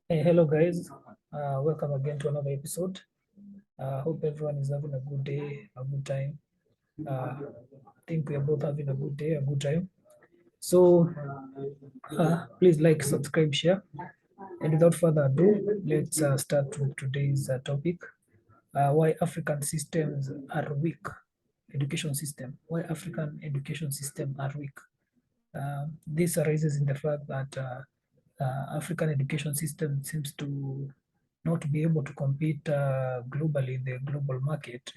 Hey, hello guys. Welcome again to another episode. Hope everyone is having a good day, a good time. I think we are both having a good day, a good time. So please like, subscribe, share. And without further ado, let's start with today's topic. Why African systems are weak. Education system. Why African education system are weak. This arises in the fact that African education system seems to not be able to compete globally in the global market,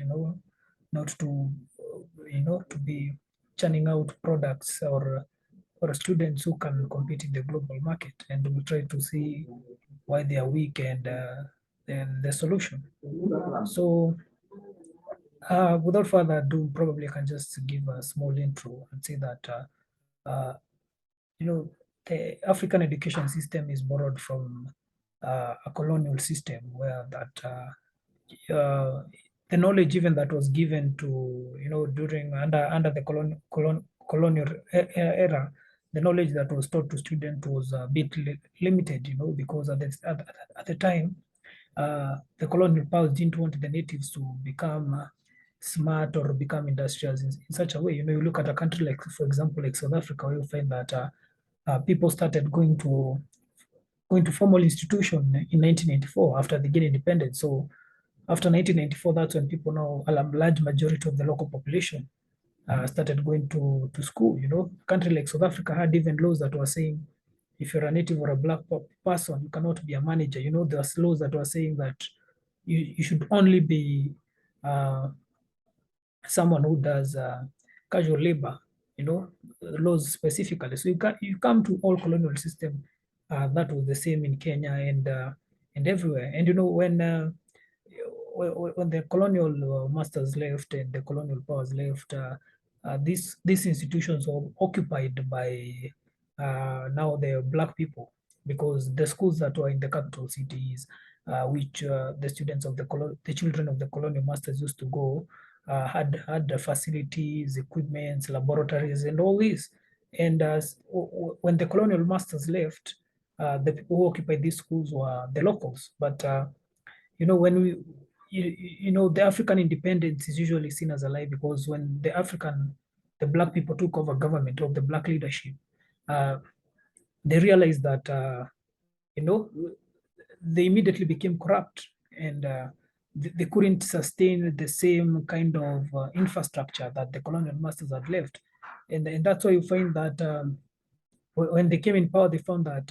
not to, to be churning out products or students who can compete in the global market. And we try to see why they are weak and then the solution. So without further ado, probably I can just give a small intro and say that you know, the African education system is borrowed from a colonial system where the knowledge even that was given to, during under the colonial era, the knowledge that was taught to students was a bit limited, because at the time, the colonial powers didn't want the natives to become smart or become industrious in such a way. You look at a country like, for example, like South Africa, where you find that people started going to formal institution in 1994 after they gained independence. So after 1994, that's when people now, a large majority of the local population started going to school. A country like South Africa had even laws that were saying if you're a native or a black person, you cannot be a manager. There's laws that were saying that you should only be uh, someone who does casual labor, laws specifically. So you come to all colonial system, that was the same in Kenya and everywhere. And when the colonial masters left and the colonial powers left, these institutions were occupied by now the black people, because the schools that were in the capital cities, which the students of the children of the colonial masters used to go, had the facilities, equipments, laboratories, and all this. And when the colonial masters left, the people who occupied these schools were the locals. But when the African independence is usually seen as a lie, because when the black people took over government, of the black leadership, uh, they realized that you know they immediately became corrupt, and they couldn't sustain the same kind of infrastructure that the colonial masters had left. And that's why you find that when they came in power, they found that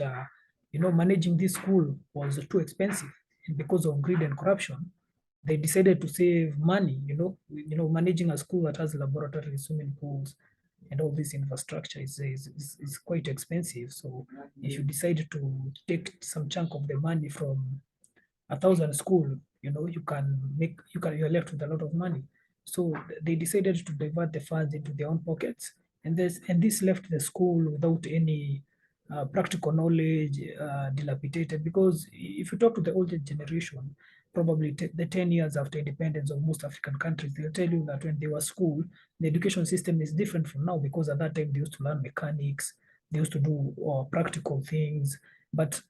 managing this school was too expensive, and because of greed and corruption, they decided to save money. Managing a school that has laboratories, swimming pools, and all this infrastructure is quite expensive. So if you decide to take some chunk of the money from 1,000 school, you're left with a lot of money. So they decided to divert the funds into their own pockets, and this left the school without any practical knowledge, dilapidated. Because if you talk to the older generation, probably the 10 years after independence of most African countries, they'll tell you that when they were school, the education system is different from now, because at that time they used to learn mechanics, they used to do practical things. But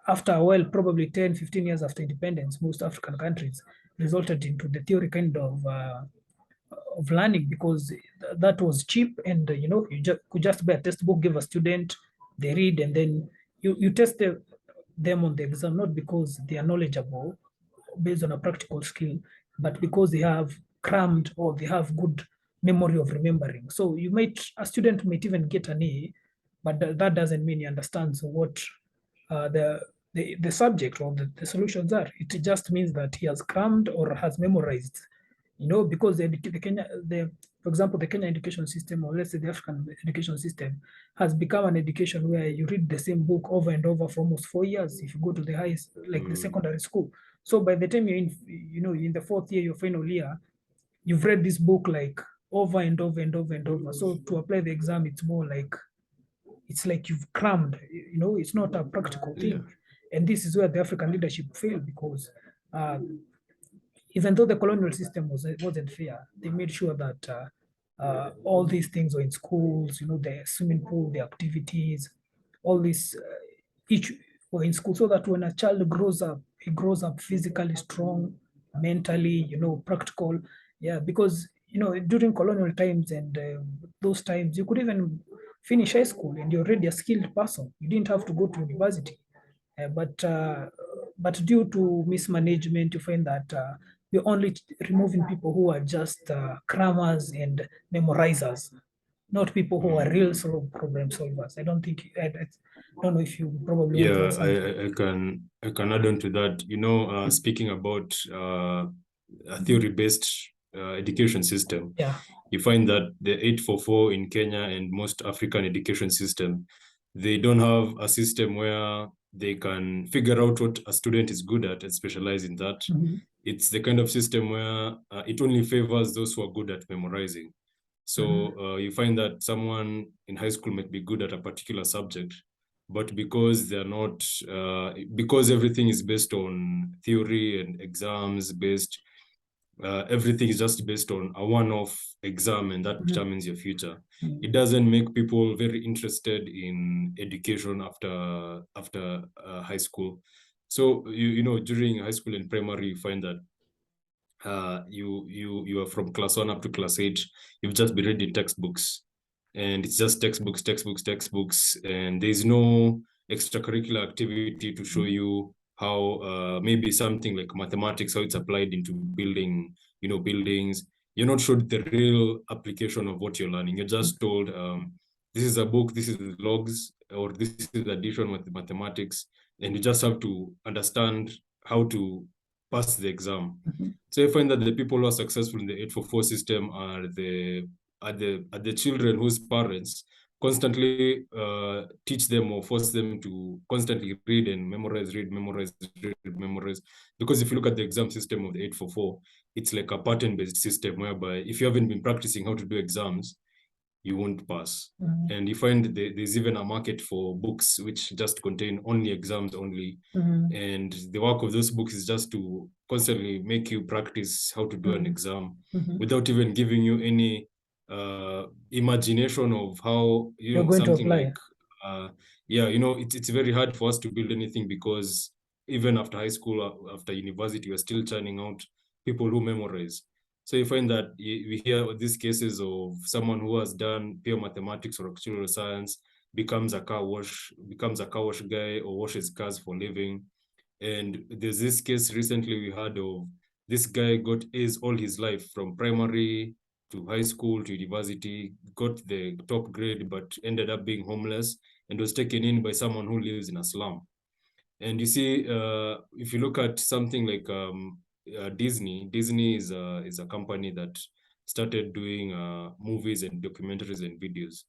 after a while, probably 10, 15 years after independence, most African countries resulted into the theory kind of learning, because that was cheap. And you could just buy a textbook, give a student, they read, and then you test them on the exam, not because they are knowledgeable based on a practical skill, but because they have crammed, or they have good memory of remembering. So a student might even get an A, but that doesn't mean he understands what uh, the, the subject or the solutions are. It just means that he has crammed or has memorized, because for example, the Kenya education system, or let's say the African education system, has become an education where you read the same book over and over for almost 4 years if you go to the highest, like the secondary school. So by the time you're in the fourth year, your final year, you've read this book like over and over and over and over. So to apply the exam, it's like you've crammed. It's not a practical thing. And this is where the African leadership failed, because uh, even though the colonial system wasn't fair, they made sure that all these things were in schools. The swimming pool, the activities, all this each were in school, so that when a child grows up, he grows up physically strong, mentally, practical. Yeah, because during colonial times and those times, you could even finish high school and you're already a skilled person. You didn't have to go to university. But due to mismanagement, you find that we're only removing people who are just crammers and memorizers, not people who are real sort of problem solvers. I don't think I don't know if you probably want to Yeah, add something. I can add on to that. Speaking about a theory-based education system, Yeah. you find that the 844 in Kenya and most African education system, they don't have a system where they can figure out what a student is good at and specialize in that. It's the kind of system where it only favors those who are good at memorizing. So you find that someone in high school might be good at a particular subject, but because they're not, because everything is based on theory and exams based, everything is just based on a one-off exam, and that determines your future. It doesn't make people very interested in education after high school. So during high school and primary, you find that you are from class 1 up to class 8, you've just been reading textbooks, and it's just textbooks, and there's no extracurricular activity to show you how maybe something like mathematics, how it's applied into building buildings. You're not showed the real application of what you're learning. You're just told this is a book, this is logs, or this is addition with mathematics, and you just have to understand how to pass the exam. So I find that the people who are successful in the 844 system are the children whose parents constantly teach them or force them to constantly read and memorize. Because if you look at the exam system of the 844, it's like a pattern-based system whereby if you haven't been practicing how to do exams, you won't pass. And you find there's even a market for books which just contain only exams only. And the work of those books is just to constantly make you practice how to do an exam without even giving you any imagination of how You're going to something apply. like it's very hard for us to build anything, because even after high school, after university, we're still churning out people who memorize. So you find that we hear these cases of someone who has done pure mathematics or actuarial science, becomes a car wash guy, or washes cars for a living. And there's this case recently we heard of, this guy got A's all his life, from primary to high school to university, got the top grade, but ended up being homeless and was taken in by someone who lives in a slum. And you see, if you look at something like Disney is a company that started doing movies and documentaries and videos.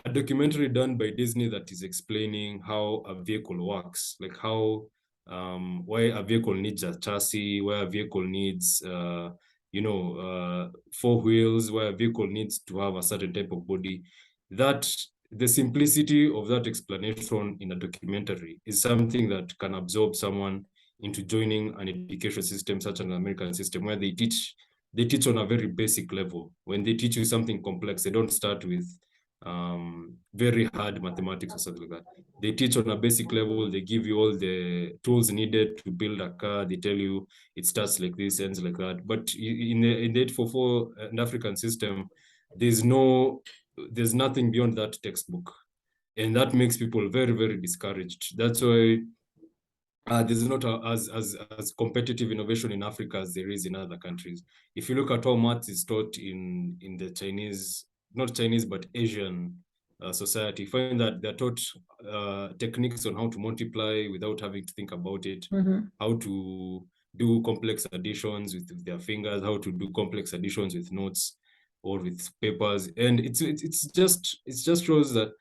A documentary done by Disney that is explaining how a vehicle works, like how why a vehicle needs a chassis, why a vehicle needs 4 wheels, why a vehicle needs to have a certain type of body. That the simplicity of that explanation in a documentary is something that can absorb someone into joining an education system such as an American system, where they teach on a very basic level. When they teach you something complex, they don't start with very hard mathematics or something like that. They teach on a basic level. They give you all the tools needed to build a car. They tell you it starts like this, ends like that. But in the 844 and African system, there's nothing beyond that textbook, and that makes people very, very discouraged. That's why there's not as competitive innovation in Africa as there is in other countries. If you look at how maths is taught in the Chinese, not Chinese, but Asian society, you find that they're taught techniques on how to multiply without having to think about it, how to do complex additions with their fingers, how to do complex additions with notes or with papers. And it just shows that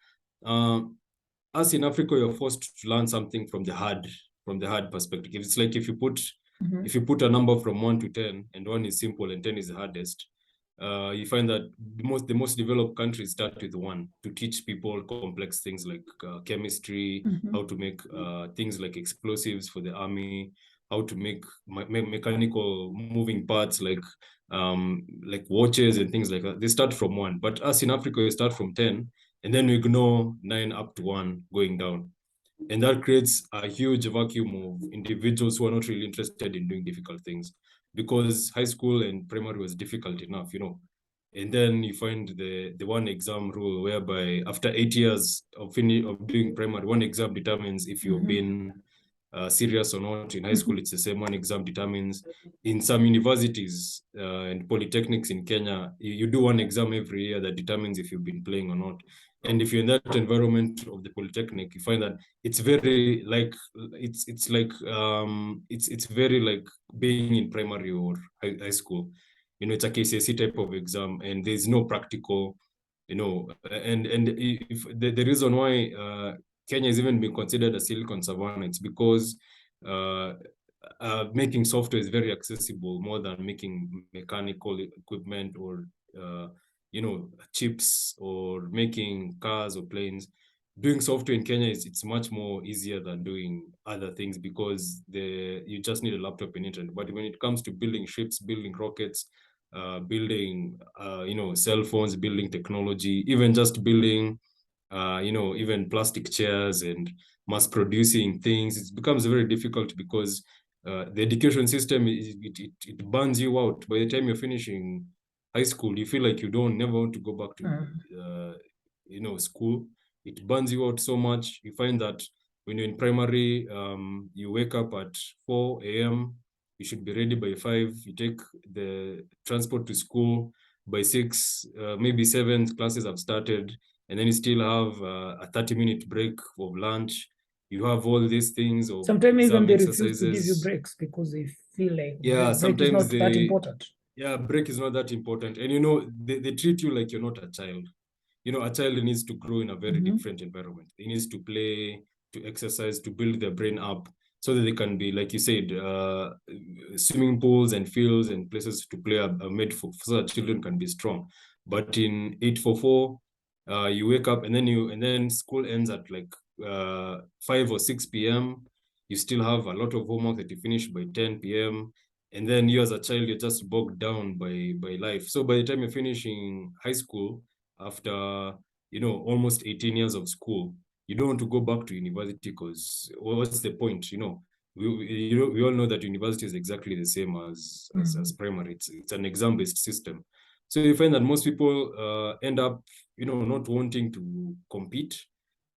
us in Africa, you're forced to learn something from the hard perspective. It's like if you put a number from 1 to 10, and 1 is simple and 10 is the hardest, you find that the most developed countries start with 1 to teach people complex things like chemistry, how to make things like explosives for the army, how to make mechanical moving parts like watches and things like that. They start from 1, but us in Africa, we start from 10, and then we ignore 9 up to 1 going down. And that creates a huge vacuum of individuals who are not really interested in doing difficult things, because high school and primary was difficult enough, and then you find the one exam rule, whereby after 8 years of doing primary, one exam determines if you've been serious or not. In high school, it's the same. One exam determines. In some universities and polytechnics in Kenya, you do one exam every year that determines if you've been playing or not. And if you're in that environment of the polytechnic, you find that it's very like it's very like being in primary or high school. It's a KCSE type of exam, and there's no practical, and if the reason why Kenya has even been considered a Silicon Savannah, it's because making software is very accessible, more than making mechanical equipment or chips, or making cars or planes. Doing software in Kenya it's much more easier than doing other things, because you just need a laptop and internet. But when it comes to building ships, building rockets, building cell phones, building technology, even just building even plastic chairs and mass producing things, it becomes very difficult, because the education system it burns you out. By the time you're finishing high school, you feel like you never want to go back to school. It burns you out so much. You find that when you're in primary, you wake up at 4 a.m. You should be ready by 5. You take the transport to school by 6, maybe 7 classes have started, and then you still have a 30-minute break of lunch. You have all these things of sometimes even they exercises. refuse to give you breaks because they feel like break is not that important. Yeah, break is not that important. And they treat you like you're not a child. A child needs to grow in a very different environment. He needs to play, to exercise, to build their brain up, so that they can be, like you said, swimming pools and fields and places to play are made for, so that children can be strong. But in 844, you wake up and then school ends at like 5 or 6 p.m. You still have a lot of homework that you finish by 10 p.m. And then you as a child, you're just bogged down by life. So by the time you're finishing high school, after almost 18 years of school, you don't want to go back to university, because what's the point? We all know that university is exactly the same as primary. It's an exam-based system. So you find that most people end up not wanting to compete,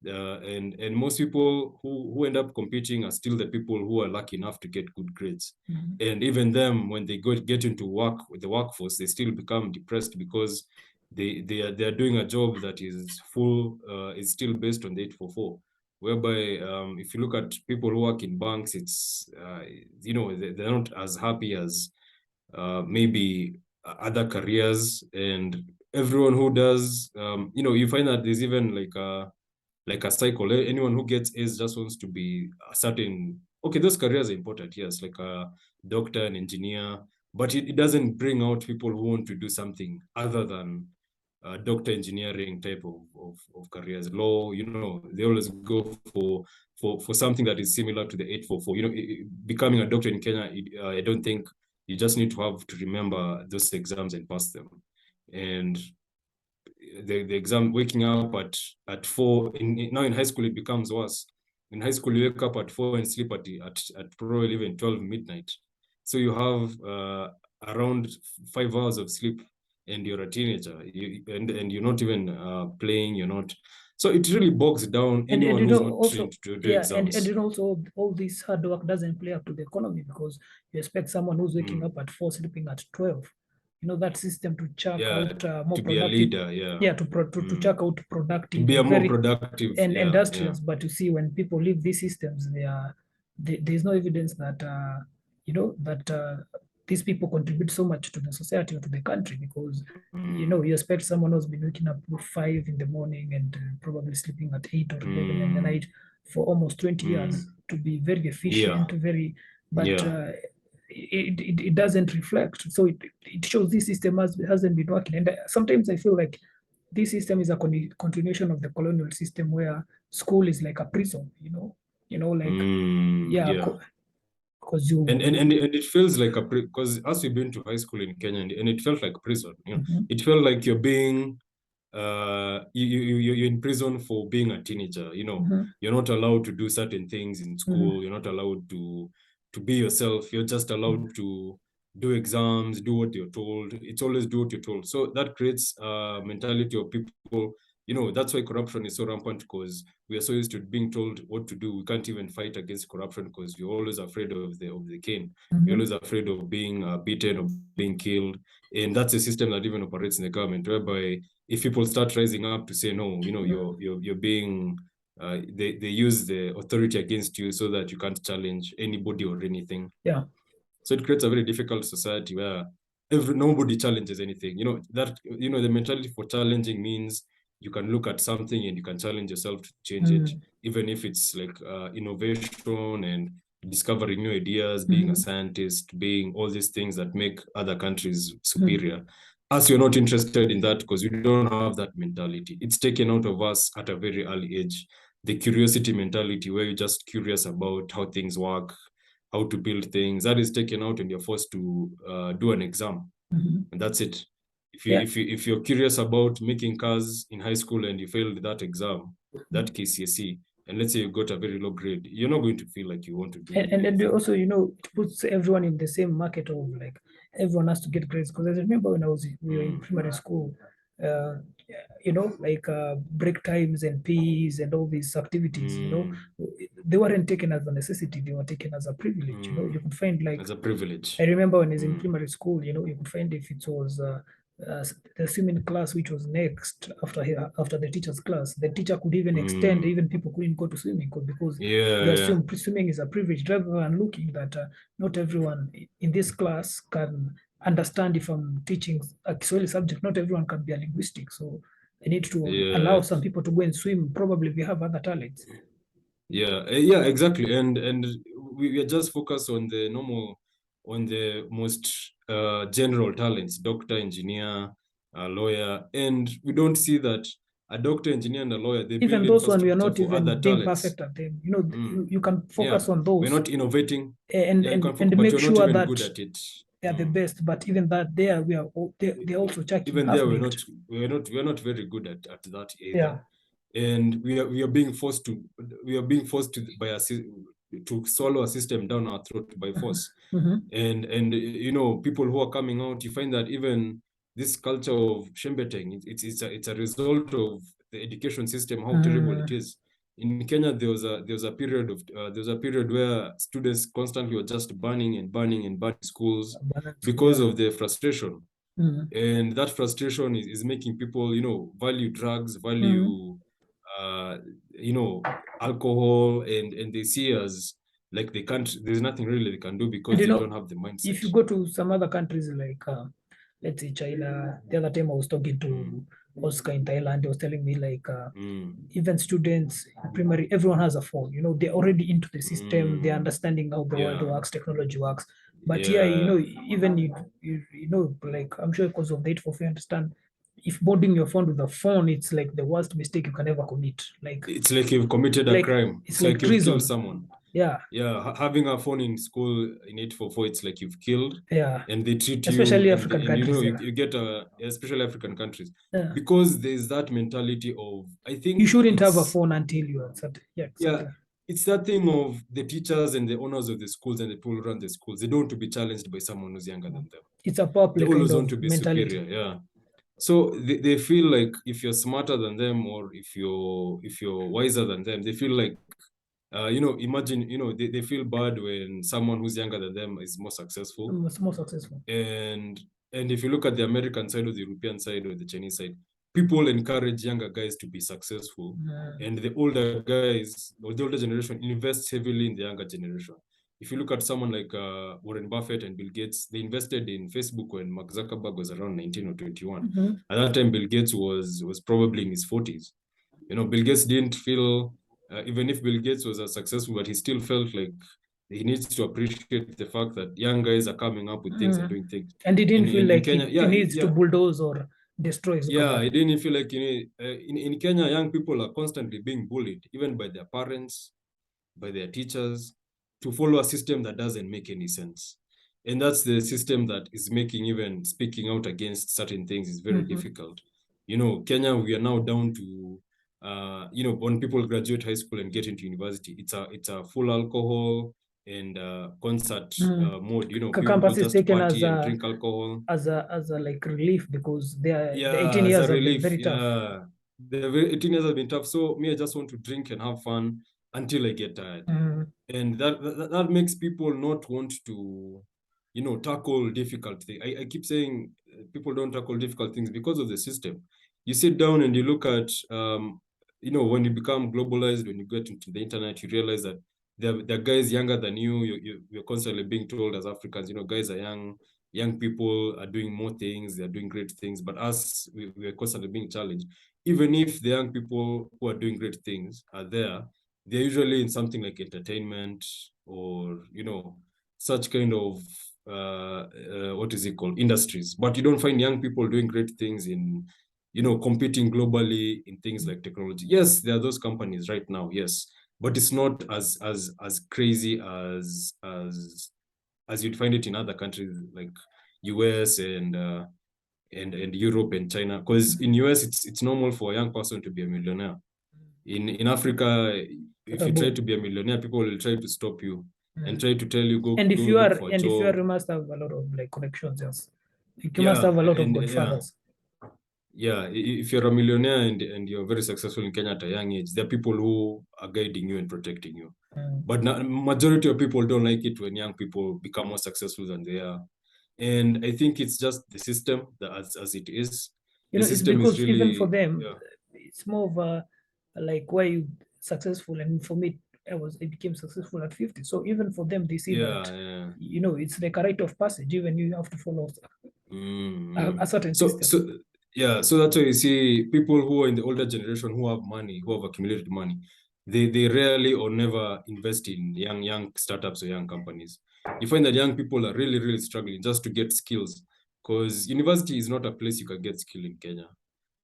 and most people who end up competing are still the people who are lucky enough to get good grades. And even them, when they get into the workforce, they still become depressed, because they are doing a job that is is still based on the 844, whereby if you look at people who work in banks, it's they're not as happy as maybe other careers. And everyone who does you find that there's even like a cycle. Anyone who gets A's just wants to be a certain, okay, those careers are important, yes, like a doctor, an engineer, but it doesn't bring out people who want to do something other than doctor, engineering type of careers. Law, they always go for something that is similar to the 844. Becoming a doctor in Kenya, I don't think you just need to have to remember those exams and pass them. And the exam, waking up at 4, now in high school it becomes worse. In high school, you wake up at 4 and sleep at probably even 12 midnight. So you have around 5 hours of sleep, and you're a teenager, and you're not even playing, you're not. So it really bogs down anyone who's not trained to do exams. And also all this hard work doesn't play up to the economy, because you expect someone who's waking up at 4, sleeping at 12. That system to chuck out more to productive, be a leader, to chuck out productive, to be a more productive and industrious. But you see, when people leave these systems, there's no evidence that these people contribute so much to the society or to the country, because you expect someone who's been waking up at 5 in the morning and probably sleeping at 8 or 11 in the night for almost 20 years to be very efficient, it doesn't reflect. So it shows this system hasn't been working. And sometimes I feel like this system is a continuation of the colonial system, where school is like a prison, because you and it feels like because as we've been to high school in Kenya, and it felt like prison. It felt like you're being you're in prison for being a teenager. You're not allowed to do certain things in school. You're not allowed to be yourself. You're just allowed to do exams, do what you're told. It's always do what you're told. So that creates a mentality of people. That's why corruption is so rampant, because we are so used to being told what to do. We can't even fight against corruption because we're always afraid of the cane. We're always afraid of being beaten or being killed. And that's a system that even operates in the government, whereby if people start rising up to say no, you're being they use the authority against you so that you can't challenge anybody or anything. Yeah. So it creates a very difficult society where nobody challenges anything. The mentality for challenging means you can look at something and you can challenge yourself to change it, even if it's like innovation and discovering new ideas, being a scientist, being all these things that make other countries superior. Us, you're not interested in that because we don't have that mentality. It's taken out of us at a very early age. The curiosity mentality, where you're just curious about how things work, how to build things, that is taken out, and you're forced to do an exam, and that's it. If you're curious about making cars in high school and you failed that exam, that KCSE, and let's say you got a very low grade, you're not going to feel like you want to do it. And also, it puts everyone in the same market of like everyone has to get grades. Because I remember when we were in primary school, like break times and PEs and all these activities, they weren't taken as a necessity, they were taken as a privilege. You could find like as a privilege. I remember when I was in primary school, you could find if it was the swimming class which was next after the teacher's class, the teacher could even extend, even people couldn't go to swimming because they assume swimming is a privilege, rather than looking that not everyone in this class can understand. If I'm teaching a Kiswahili subject, not everyone can be a linguistic, so I need to allow some people to go and swim. Probably we have other talents. Yeah, exactly. And we are just focused on the most general talents: doctor, engineer, lawyer, and we don't see that a doctor, engineer, and a lawyer, they even those ones, we are not even being perfect at them. You can focus on those. We're not innovating and make sure that good at it. They are the best, but even that there we are they're also checking. Even there we're not very good at that either. And we are being forced to to swallow a system down our throat by force. And people who are coming out, you find that even this culture of shembeteng, it's a result of the education system, how terrible it is. In Kenya, there was a period where students constantly were just burning schools because of the frustration. And that frustration is making people, value drugs, value alcohol, and they see as like there's nothing really they can do because they don't have the mindset. If you go to some other countries like let's say China, the other time I was talking to Oscar in Thailand, he was telling me like even students in primary, everyone has a phone. They're already into the system, they're understanding how the world works, technology works. But even like I'm sure because of the 844, you understand, if boarding your phone with a phone, it's like the worst mistake you can ever commit. Like it's like you've committed a crime. It's like treason. You've killed someone. Having a phone in school in 844, it's like you've killed. And they treat especially you, African countries. You get especially African countries, because there's that mentality of, I think you shouldn't have a phone until you are certain. It's that thing of the teachers and the owners of the schools and the people who run the schools. They don't want to be challenged by someone who's younger than them. It's a public they always want to be mentality. Superior. So they feel like if you're smarter than them, or if you're wiser than them, they feel like imagine, they feel bad when someone who's younger than them is more successful. And if you look at the American side or the European side or the Chinese side, people encourage younger guys to be successful, and the older guys or the older generation invests heavily in the younger generation. If you look at someone like Warren Buffett and Bill Gates, they invested in Facebook when Mark Zuckerberg was around 19 or 21. At that time, Bill Gates was probably in his 40s. Bill Gates didn't feel, even if Bill Gates was successful, but he still felt like he needs to appreciate the fact that young guys are coming up with things and doing things. And he didn't feel like Kenya, he needs to bulldoze or destroy. He didn't feel like, in Kenya, young people are constantly being bullied, even by their parents, by their teachers, to follow a system that doesn't make any sense. And that's the system that is making even speaking out against certain things is very difficult. Kenya, we are now down to, when people graduate high school and get into university, it's a full alcohol and concert mode. People Campus is just taken party and drink alcohol. as a like relief because the 18 as a years have been relief. very tough. The 18 years have been tough. So me, I just want to drink and have fun until I get tired. And that makes people not want to, tackle difficult things. I keep saying people don't tackle difficult things because of the system. You sit down and you look at, when you become globalized, when you get into the internet, you realize that there are guys younger than you. You're constantly being told as Africans, guys are young people are doing more things, they're doing great things, but us, we're constantly being challenged. Even if the young people who are doing great things are there, they're usually in something like entertainment or, such kind of, what is it called, industries. But you don't find young people doing great things in, competing globally in things like technology. Yes, there are those companies right now, yes, but it's not as crazy as you'd find it in other countries like US and Europe and China. Because in US, it's normal for a young person to be a millionaire. In Africa, if you try to be a millionaire, people will try to stop you and try to tell you go. And if go you look are, for a and if job. you are, you must have a lot of like connections. Yes, you must have a lot of godfathers. If you're a millionaire and you're very successful in Kenya at a young age, there are people who are guiding you and protecting you. But majority of people don't like it when young people become more successful than they are. And I think it's just the system that as it is. The system it's because is really, even for them, it's more of a like why you successful, and for me, I became successful at 50. So even for them, they see that it's like a rite of passage. Even you have to follow a certain system. So that's why you see people who are in the older generation who have money, who have accumulated money, they rarely or never invest in young startups or young companies. You find that young people are really, really struggling just to get skills, because university is not a place you can get skill in Kenya.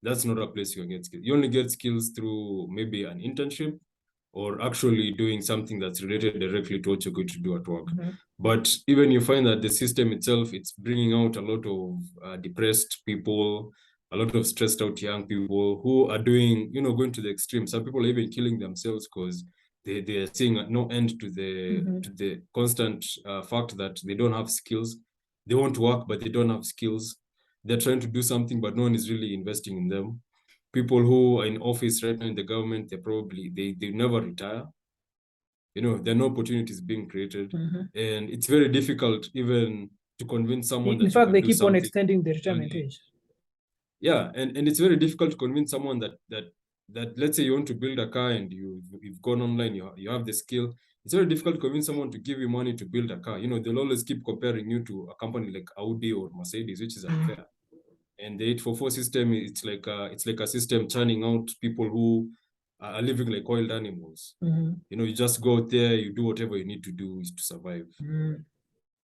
That's not a place you can get skills. You only get skills through maybe an internship or actually doing something that's related directly to what you're going to do at work. But even you find that the system itself, it's bringing out a lot of depressed people, a lot of stressed out young people who are doing, going to the extreme. Some people are even killing themselves because they're seeing no end to the constant fact that they don't have skills. They want to work, but they don't have skills. They're trying to do something, but no one is really investing in them. People who are in office right now in the government, they never retire. There are no opportunities being created. And it's very difficult even to convince someone in fact, they keep on extending the retirement age. Yeah, and it's very difficult to convince someone that let's say you want to build a car and you've gone online, you have the skill. It's very difficult to convince someone to give you money to build a car. They'll always keep comparing you to a company like Audi or Mercedes, which is unfair. And the 844 system, it's like a system churning out people who are living like wild animals. You just go out there, you do whatever you need to do is to survive.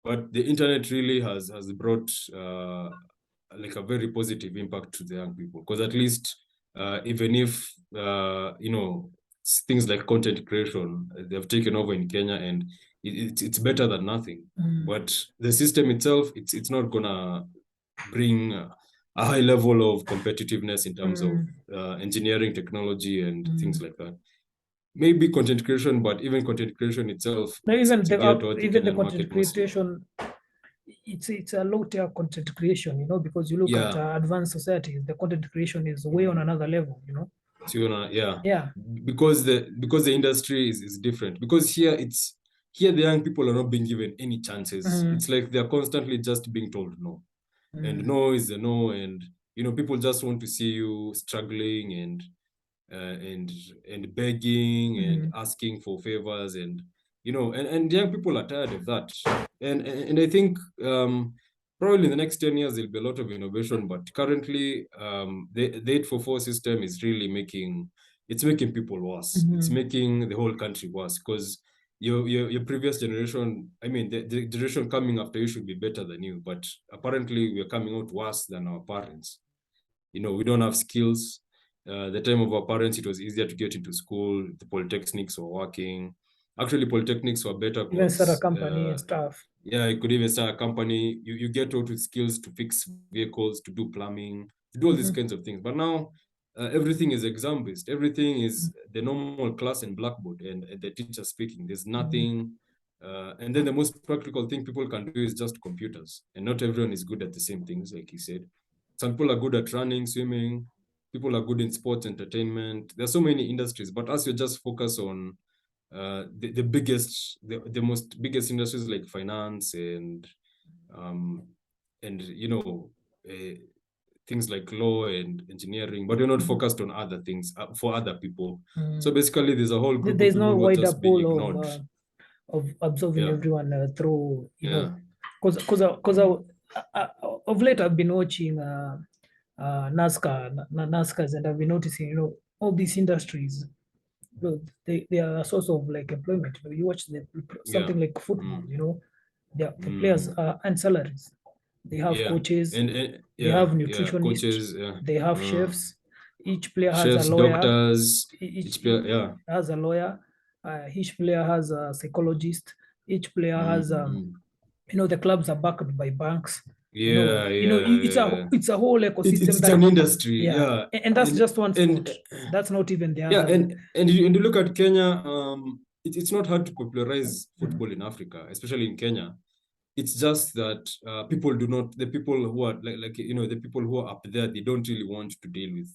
But the internet really has brought like a very positive impact to the young people, because at least even if things like content creation, they've taken over in Kenya, and it's better than nothing. But the system itself, it's not gonna bring a high level of competitiveness in terms of engineering, technology, and things like that. Maybe content creation, but even content creation itself, even the content creation, it's a low-tier content creation, because you look at advanced societies, the content creation is way on another level, because the industry is different. Because here the young people are not being given any chances. It's like they're constantly just being told no. And no is a no, and people just want to see you struggling and begging and asking for favors, and and young people are tired of that. And I think probably in the next 10 years there'll be a lot of innovation, but currently the 844 system is really making people worse. It's making the whole country worse, because your previous generation, I mean the generation coming after you should be better than you, but apparently we're coming out worse than our parents. We don't have skills. The time of our parents, it was easier to get into school. The polytechnics were working. Actually, polytechnics were better. Even start a company and stuff. Yeah, you could even start a company. You get out with skills to fix vehicles, to do plumbing, to do all these kinds of things. But now everything is exam based. Everything is the normal class and blackboard and the teacher speaking. There's nothing. And then the most practical thing people can do is just computers. And not everyone is good at the same things, like you said. Some people are good at running, swimming. People are good in sports, entertainment. There's so many industries. But as you just focus on the biggest, the most biggest industries like finance and you know, things like law and engineering, but you're not focused on other things for other people. So basically, there's a whole group There's of people no who are wider just being pool ignored. of absorbing Yeah. everyone through, you Yeah. know, because of late I've been watching NASCARs, and I've been noticing, you know, all these industries, you know, they are a source of like employment. You know, you watch something like football, you know, the players earn salaries. They have Yeah. coaches, And they have yeah, nutritionists, coaches, they have chefs. Each player has a chefs, lawyer. doctors, Each player, yeah. has a lawyer. Each player has a psychologist. Each player has you know, the clubs are backed by banks. You know, it's a whole ecosystem. It's an industry, yeah. And that's just one sport. That's not even the yeah, other. and you look at Kenya, it's not hard to popularize football in Africa, especially in Kenya. It's just that the people who are like you know, the people who are up there, they don't really want to deal with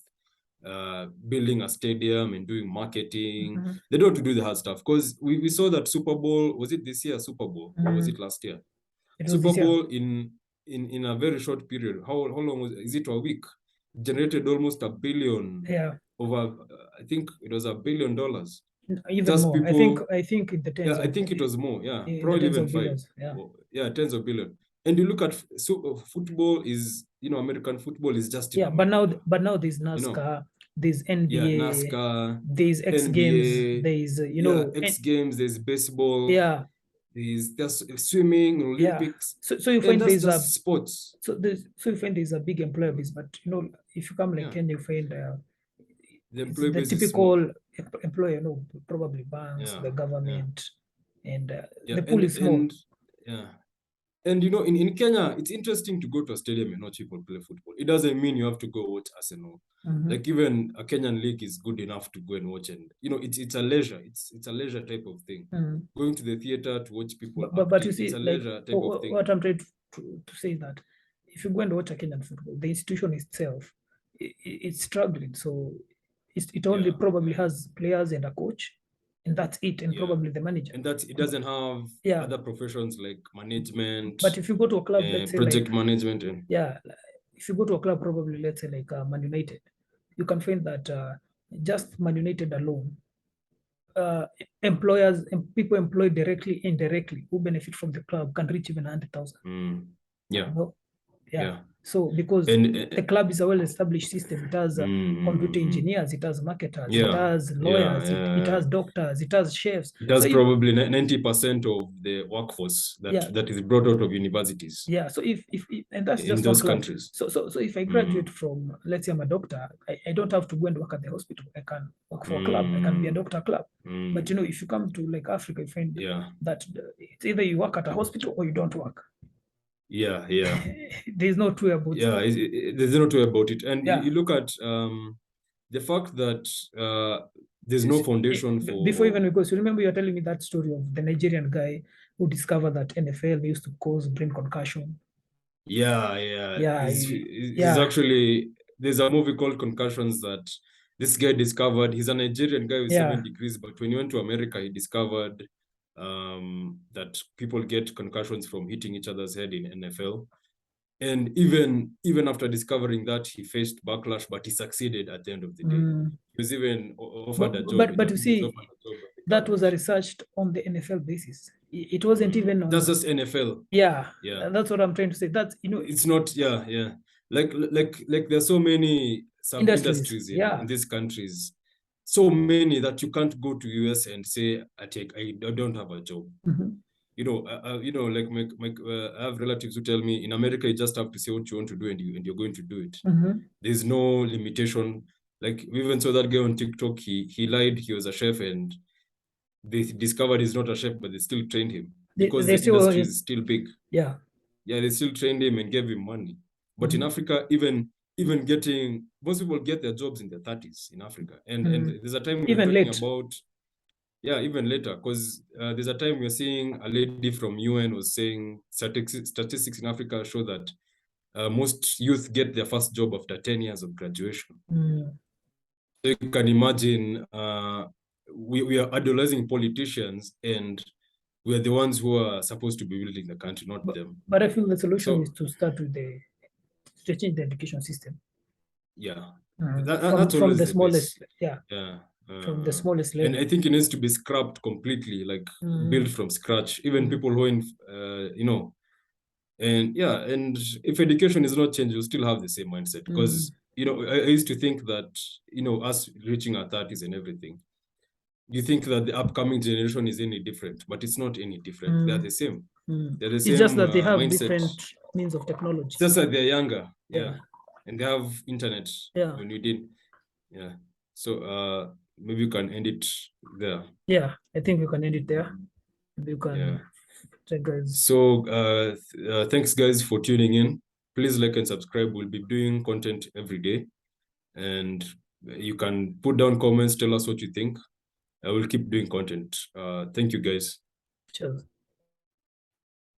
building a stadium and doing marketing. They don't want to do the hard stuff, because we saw that Super Bowl, was it this year Super Bowl or was it last year? Super Bowl in a very short period. How long was it? Is it a week? Generated almost $1 billion. Yeah. Over, I think it was $1 billion. Even just more. People, I think in the tens. Yeah, I think it was more. Yeah, probably even 5. Billions, yeah, tens of billions. And you look at football is, you know, American football is just but now there's NASCAR, you know, there's NBA, yeah, NASCAR, there's X NBA, Games, there's you know, X Games, there's baseball, there's swimming, Olympics. So you find there's just sports. So you find there's a big employer base, but you know, if you come like Kenya, you find the typical employer, you know, probably banks, the government, and the pool is small. And you know, in Kenya, it's interesting to go to a stadium and watch people play football. It doesn't mean you have to go watch Arsenal. Like even a Kenyan league is good enough to go and watch, and you know, it's a leisure. It's a leisure type of thing. Going to the theater to watch people. But you see, it's a like, leisure type of thing. What I'm trying to say is that if you go and watch a Kenyan football, the institution itself, it's struggling. So it only probably has players and a coach, and that's it, and probably the manager. And it doesn't have other professions like management. But if you go to a club, let's say project management, and if you go to a club, probably let's say like Man United, you can find that just Man United alone, employers and people employed directly, indirectly, who benefit from the club can reach even 100,000. Yeah. You know? Yeah. So because the club is a well-established system, it has computer engineers, it has marketers, it has lawyers, it has doctors, it has chefs. It has probably 90% of the workforce that is brought out of universities. Yeah. So if and that's in just those one countries. So if I graduate from, let's say I'm a doctor, I don't have to go and work at the hospital. I can work for a club. I can be a doctor club. But you know, if you come to like Africa, you find that it's either you work at a hospital or you don't work. Yeah. There's no two about it. There's no two about it. And you look at the fact that there's no foundation for... Before even we go, so remember you're telling me that story of the Nigerian guy who discovered that NFL used to cause brain concussion. Yeah. He's actually... There's a movie called Concussions that this guy discovered. He's a Nigerian guy with 7 degrees, but when he went to America, he discovered that people get concussions from hitting each other's head in NFL. And even after discovering that, he faced backlash, but he succeeded at the end of the day. He was even offered a job. But you see, that was researched on the NFL basis. It wasn't even on... That's just NFL. Yeah. That's what I'm trying to say. That's, you know... It's not, Like there's so many sub-industries in these countries. So many that you can't go to US and say, I don't have a job. You know, like I have relatives who tell me in America, you just have to say what you want to do and you're going to do it. There's no limitation. Like we even saw that guy on TikTok, he lied, he was a chef, and they discovered he's not a chef, but they still trained him because the industry is still big. They still trained him and gave him money. But in Africa, even most people get their jobs in their 30s in Africa. And there's a time we were Even talking late. about, yeah, even later, because there's a time we're seeing a lady from UN was saying statistics in Africa show that most youth get their first job after 10 years of graduation. So you can imagine we are idolizing politicians, and we're the ones who are supposed to be building the country, not them. But I feel the solution So- is to start with to change the education system. Yeah, from that's always the the smallest, base. yeah, Yeah. from the smallest level. And I think it needs to be scrapped completely, like built from scratch. Even people who are in, and yeah, and if education is not changed, you still have the same mindset. Because I used to think that us reaching our 30s and everything, you think that the upcoming generation is any different, but it's not any different. They're the same. They're the same. It's just that they have mindset. different means of technology. Just that they're younger, Yeah. and they have internet. Yeah. When we did, yeah. So maybe you can end it there. Yeah, I think we can end it there. You can, guys. So thanks guys for tuning in. Please like and subscribe. We'll be doing content every day, and you can put down comments, tell us what you think. I will keep doing content. Thank you guys. Cheers.